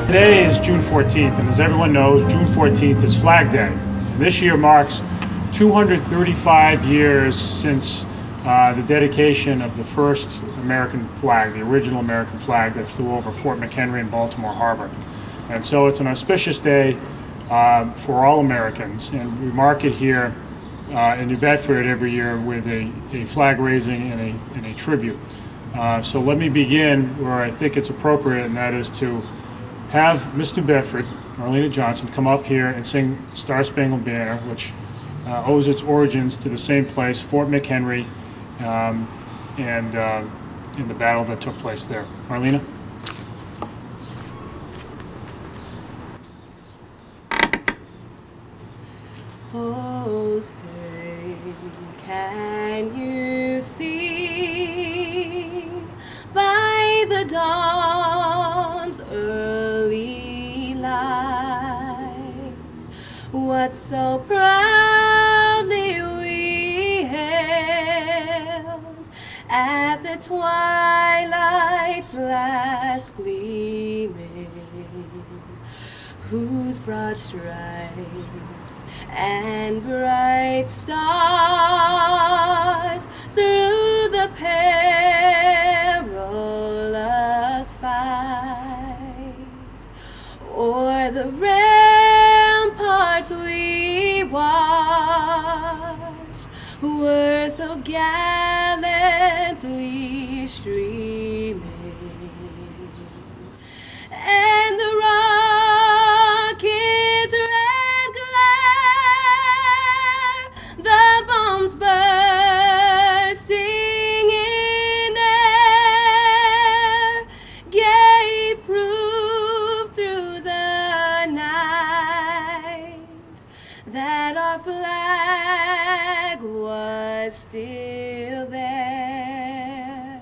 Today is June 14th, and as everyone knows, June 14th is Flag Day. And this year marks 235 years since the dedication of the first American flag, the original American flag that flew over Fort McHenry in Baltimore Harbor. And so it's an auspicious day for all Americans, and we mark it here in New Bedford every year with a flag raising and a tribute. So let me begin where I think it's appropriate, and that is to have Miss New Bedford, Marlena Johnson, come up here and sing Star Spangled Banner, which owes its origins to the same place, Fort McHenry, and in the battle that took place there. Marlena? Oh, say, can you see by the dawn's early light what so proudly we hailed at the twilight's last gleaming, whose broad stripes and bright stars through the perilous fight o'er the ramparts we watched were so gallantly streaming, and the rocket's red glare, the bombs bursting in air, gave proof through the night that our flag was still there.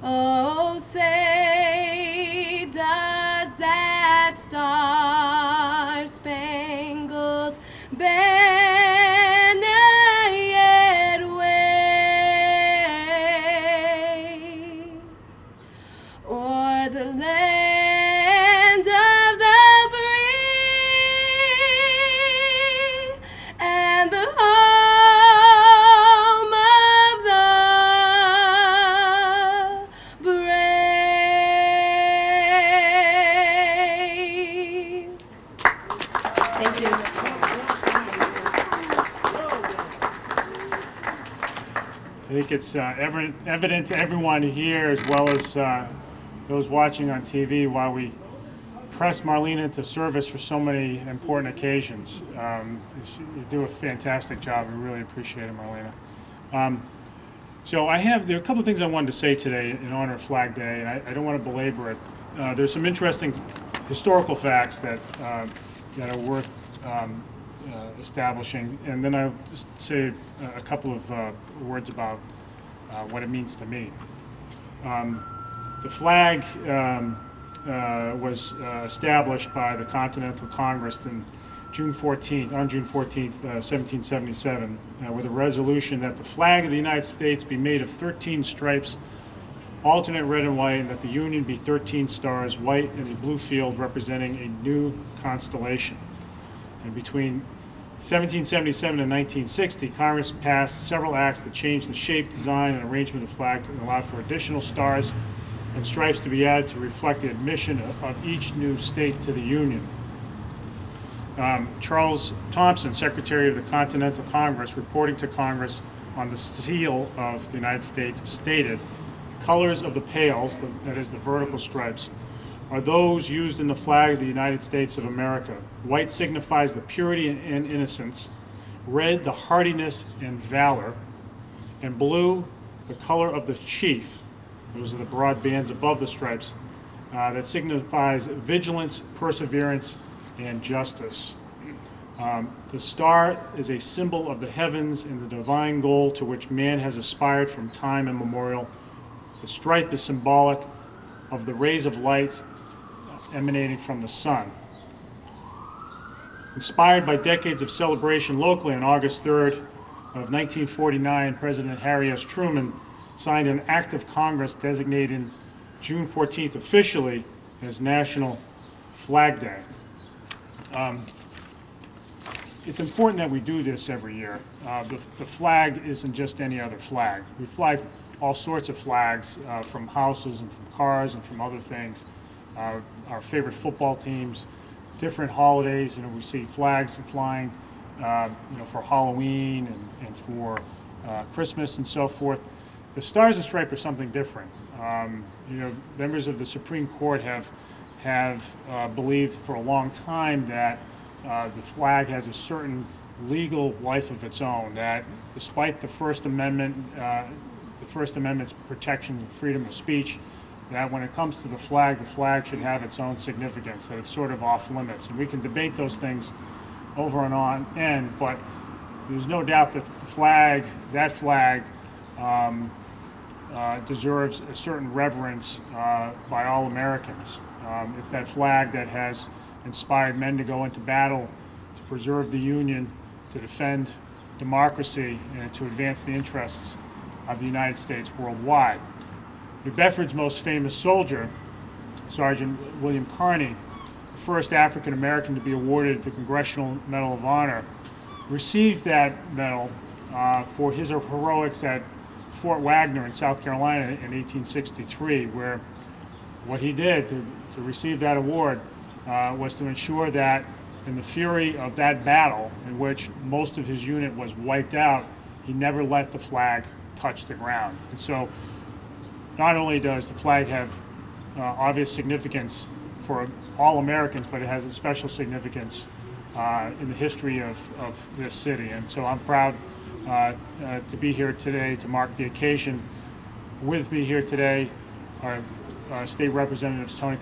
Oh, say, does that star-spangled banner yet wave o'er the land of the free and the home of the brave? Thank you. I think it's evident to everyone here, as well as those watching on TV, while we press Marlena into service for so many important occasions. You do a fantastic job. We really appreciate it, Marlena. So there are a couple of things I wanted to say today in honor of Flag Day, and I don't want to belabor it. There's some interesting historical facts that are worth establishing, and then I'll just say a couple of words about what it means to me. The flag was established by the Continental Congress on June 14th, 1777, with a resolution that the flag of the United States be made of 13 stripes, alternate red and white, and that the Union be 13 stars, white and a blue field representing a new constellation. And between 1777 and 1960, Congress passed several acts that changed the shape, design, and arrangement of the flag to allow for additional stars and stripes to be added to reflect the admission of each new state to the Union. Charles Thompson, Secretary of the Continental Congress, reporting to Congress on the seal of the United States, stated, "Colors of the pales," that is the vertical stripes, "are those used in the flag of the United States of America. White signifies the purity and innocence, red the hardiness and valor, and blue the color of the chief." Those are the broad bands above the stripes. That signifies vigilance, perseverance, and justice. The star is a symbol of the heavens and the divine goal to which man has aspired from time immemorial. The stripe is symbolic of the rays of light emanating from the sun. Inspired by decades of celebration locally, on August 3rd of 1949, President Harry S. Truman signed an act of Congress designating June 14th officially as National Flag Day. It's important that we do this every year. The flag isn't just any other flag. We fly all sorts of flags from houses and from cars and from other things. Our favorite football teams, different holidays, we see flags flying, for Halloween and for Christmas and so forth. The Stars and Stripes are something different. Members of the Supreme Court have believed for a long time that the flag has a certain legal life of its own, that despite the First Amendment's protection of freedom of speech, that when it comes to the flag should have its own significance, that it's sort of off limits. And we can debate those things over and on end, but there's no doubt that that flag deserves a certain reverence by all Americans. It's that flag that has inspired men to go into battle to preserve the Union, to defend democracy, and to advance the interests of the United States worldwide. New Bedford's most famous soldier, Sergeant William Carney, the first African American to be awarded the Congressional Medal of Honor, received that medal for his heroics at Fort Wagner in South Carolina in 1863, where what he did to receive that award was to ensure that in the fury of that battle, in which most of his unit was wiped out, he never let the flag touch the ground. And so not only does the flag have obvious significance for all Americans, but it has a special significance in the history of this city. And so I'm proud to be here today to mark the occasion. With me here today are State Representatives Tony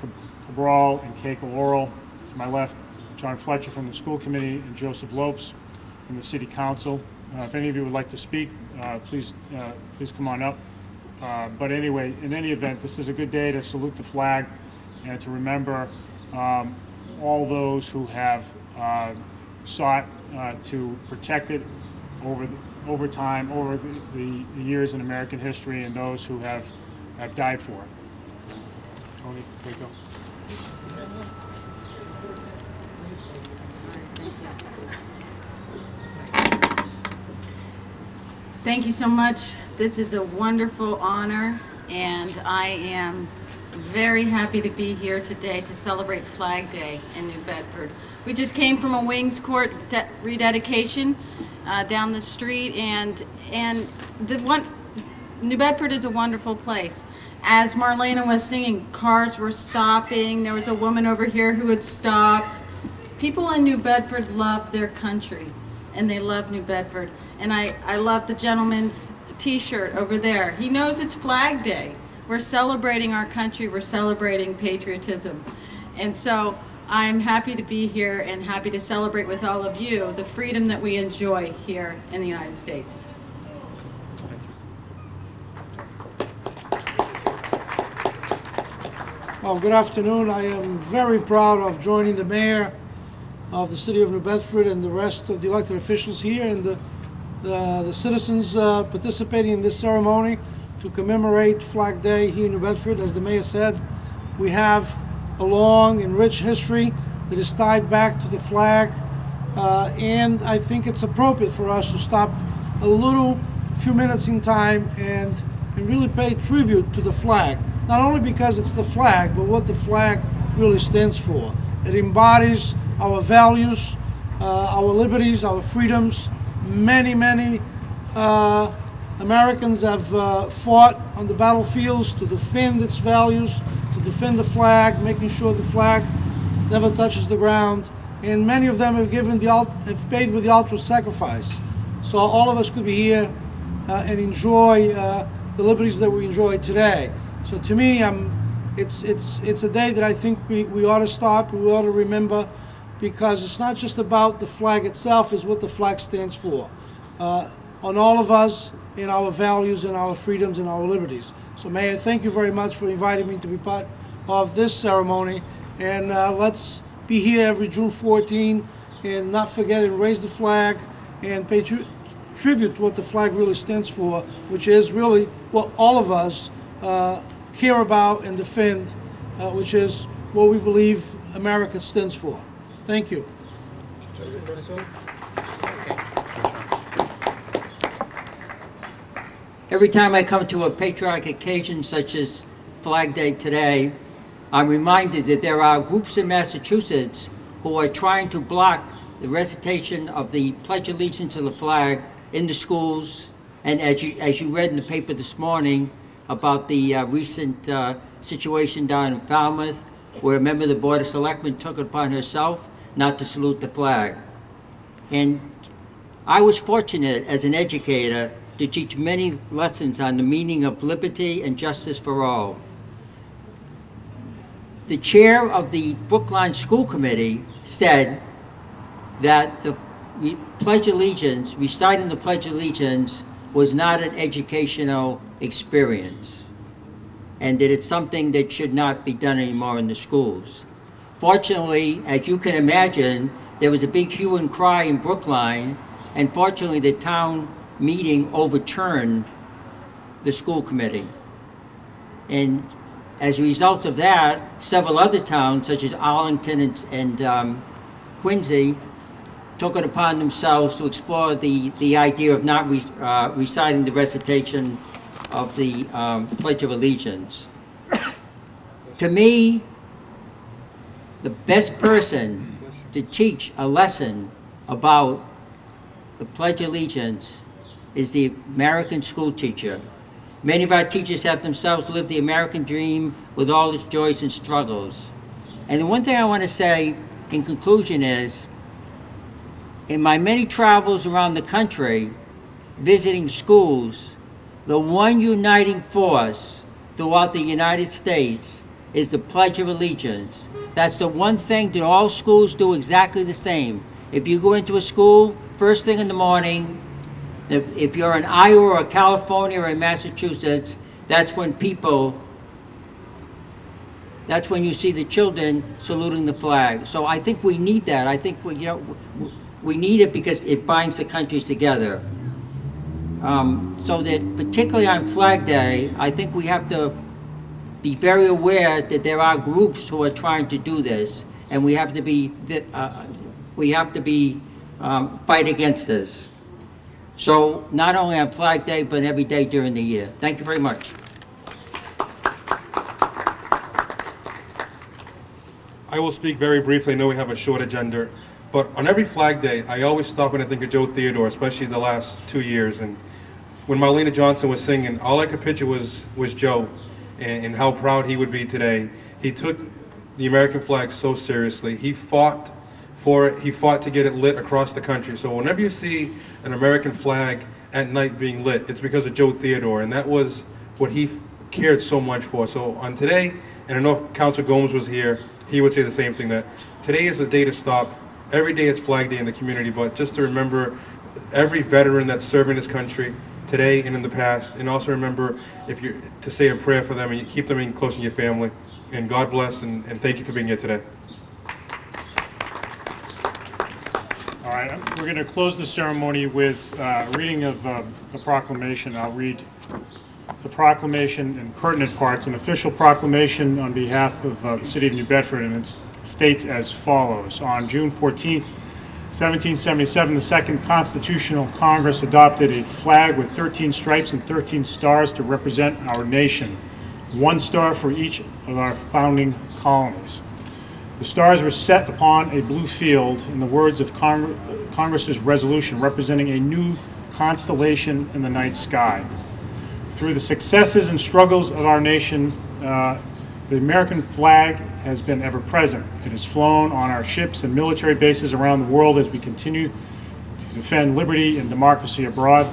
Cabral and Kay Laurel. To my left, John Fletcher from the School Committee and Joseph Lopes from the City Council. If any of you would like to speak, please come on up. But anyway, in any event, this is a good day to salute the flag and to remember all those who have sought to protect it over time, over the years in American history, and those who have died for it. Tony, there you go. Thank you so much. This is a wonderful honor, and I am very happy to be here today to celebrate Flag Day in New Bedford. We just came from a Wings Court rededication down the street, and New Bedford is a wonderful place. As Marlena was singing, cars were stopping. There was a woman over here who had stopped. People in New Bedford love their country, and they love New Bedford. And I love the gentleman's t-shirt over there. He knows it's Flag Day. We're celebrating our country. We're celebrating patriotism. And so I'm happy to be here and happy to celebrate with all of you the freedom that we enjoy here in the United States. Well, good afternoon. I am very proud of joining the mayor of the city of New Bedford and the rest of the elected officials here and the citizens participating in this ceremony to commemorate Flag Day here in New Bedford. As the mayor said, we have a long and rich history that is tied back to the flag, and I think it's appropriate for us to stop a few minutes in time and really pay tribute to the flag. Not only because it's the flag, but what the flag really stands for. It embodies our values, our liberties, our freedoms. Many Americans have fought on the battlefields to defend its values, to defend the flag, making sure the flag never touches the ground. And many of them have paid with the ultimate sacrifice. So all of us could be here and enjoy the liberties that we enjoy today. So to me, it's a day that I think we ought to stop, we ought to remember, because it's not just about the flag itself, it's what the flag stands for. On all of us, in our values and our freedoms and our liberties. So Mayor, thank you very much for inviting me to be part of this ceremony. And let's be here every June 14 and not forget and raise the flag and pay tribute to what the flag really stands for, which is really what all of us care about and defend, which is what we believe America stands for. Thank you. Every time I come to a patriotic occasion such as Flag Day today, I'm reminded that there are groups in Massachusetts who are trying to block the recitation of the Pledge of Allegiance to the flag in the schools. And as you read in the paper this morning about the recent situation down in Falmouth, where a member of the Board of Selectmen took it upon herself not to salute the flag. And I was fortunate as an educator to teach many lessons on the meaning of liberty and justice for all. The chair of the Brookline School Committee said that the Pledge of Allegiance, reciting the Pledge of Allegiance, was not an educational experience, and that it's something that should not be done anymore in the schools. Fortunately, as you can imagine, there was a big hue and cry in Brookline, and fortunately the town meeting overturned the school committee. And as a result of that, several other towns, such as Arlington and Quincy, took it upon themselves to explore the idea of not reciting the recitation of the Pledge of Allegiance. To me, the best person to teach a lesson about the Pledge of Allegiance is the American school teacher. Many of our teachers have themselves lived the American dream with all its joys and struggles. And the one thing I want to say in conclusion is, in my many travels around the country, visiting schools, the one uniting force throughout the United States is the Pledge of Allegiance. That's the one thing that all schools do exactly the same. If you go into a school, first thing in the morning, if you're in Iowa or California or in Massachusetts, that's when you see the children saluting the flag. So I think we need that. I think we need it because it binds the countries together. So that particularly on Flag Day, I think we have to be very aware that there are groups who are trying to do this, and we have to fight against this. So not only on Flag Day, but every day during the year. Thank you very much. I will speak very briefly. I know we have a short agenda, but on every Flag Day, I always stop and I think of Joe Theodore, especially the last 2 years. And when Marlena Johnson was singing, all I could picture was Joe and how proud he would be today. He took the American flag so seriously. He fought for it. He fought to get it lit across the country. So whenever you see an American flag at night being lit, it's because of Joe Theodore, and that was what he cared so much for. So on today, and I know if Councilor Gomes was here, he would say the same thing, that today is a day to stop. Every day is Flag Day in the community, but just to remember every veteran that's serving this country today and in the past, and also remember to say a prayer for them and keep them in close in your family. And God bless, and thank you for being here today. All right, we're going to close the ceremony with a reading of a proclamation. I'll read the proclamation in pertinent parts. An official proclamation on behalf of the City of New Bedford, and it states as follows. On June 14th, 1777, the Second Constitutional Congress adopted a flag with 13 stripes and 13 stars to represent our nation, 1 star for each of our founding colonies. The stars were set upon a blue field in the words of Congress's resolution, representing a new constellation in the night sky. Through the successes and struggles of our nation, the American flag has been ever present. It has flown on our ships and military bases around the world as we continue to defend liberty and democracy abroad.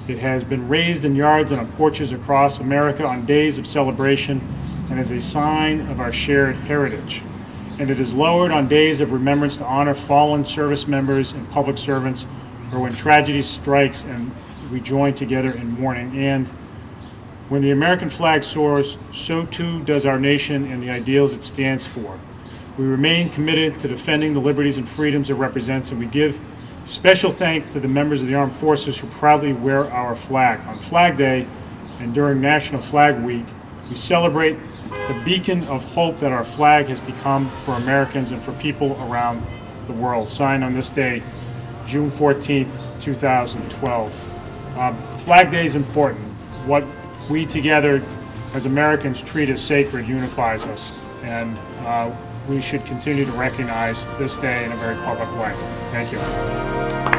It has been raised in yards and on porches across America on days of celebration and as a sign of our shared heritage. And it is lowered on days of remembrance to honor fallen service members and public servants, or when tragedy strikes and we join together in mourning. And when the American flag soars, so too does our nation and the ideals it stands for. We remain committed to defending the liberties and freedoms it represents, and we give special thanks to the members of the armed forces who proudly wear our flag. On Flag Day and during National Flag Week, we celebrate the beacon of hope that our flag has become for Americans and for people around the world. Signed on this day, June 14th, 2012. Flag Day is important. What we together as Americans treat as sacred unifies us, and we should continue to recognize this day in a very public way. Thank you.